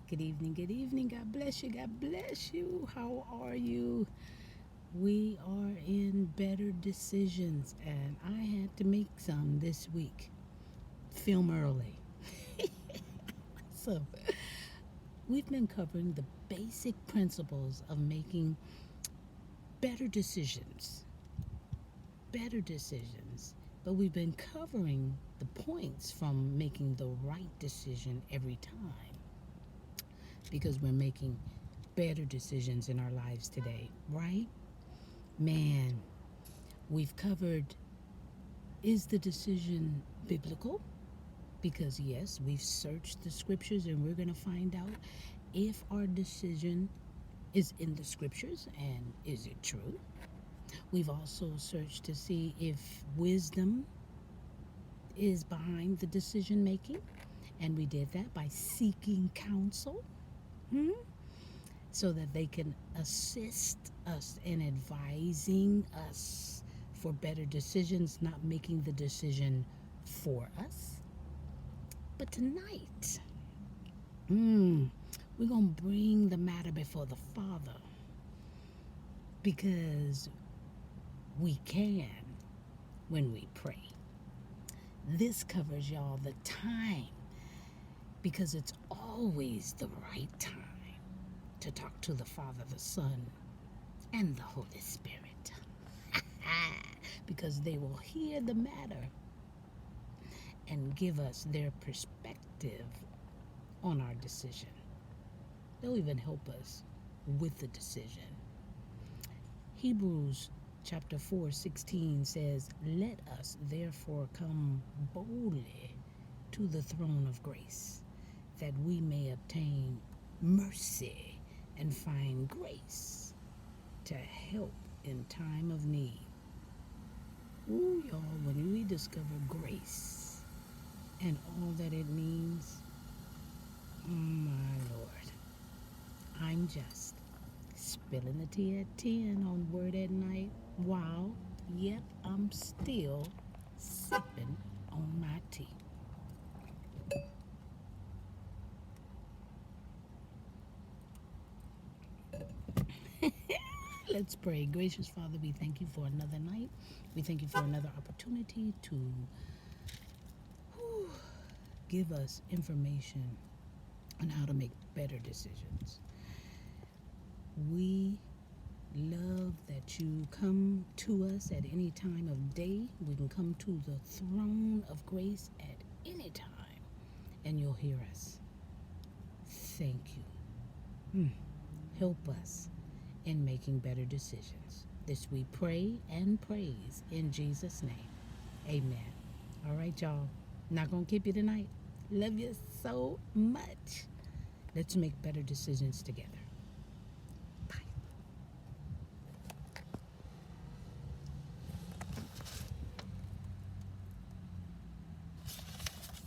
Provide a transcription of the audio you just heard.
Good evening, good evening. God bless you, God bless you. How are you? We are in better decisions, and I had to make some this week. Film early. So, we've been covering the basic principles of making better decisions. Better decisions. But we've been covering the points from making the right decision every time because we're making better decisions in our lives today, right? Man, we've covered, is the decision biblical? Because yes, we've searched the scriptures and we're going to find out if our decision is in the scriptures and is it true. We've also searched to see if wisdom is behind the decision making, and we did that by seeking counsel. So that they can assist us in advising us for better decisions, not making the decision for us. But tonight, we're going to bring the matter before the Father because we can when we pray. This covers, y'all, the time because it's always the right time to talk to the Father, the Son, and the Holy Spirit. Because they will hear the matter and give us their perspective on our decision. They'll even help us with the decision. Hebrews chapter 4:16 says, "Let us therefore come boldly to the throne of grace, that we may obtain mercy and find grace to help in time of need." Ooh, y'all, when we discover grace and all that it means, oh my Lord, I'm just spilling the tea at 10 on Word at Night. Wow, yep, I'm still sipping on my tea. Let's pray. Gracious Father, we thank you for another night. We thank you for another opportunity to give us information on how to make better decisions. We love that you come to us at any time of day. We can come to the throne of grace at any time, and you'll hear us. Thank you. Help us in making better decisions. This we pray and praise in Jesus' name. Amen. All right, y'all. Not going to keep you tonight. Love you so much. Let's make better decisions together.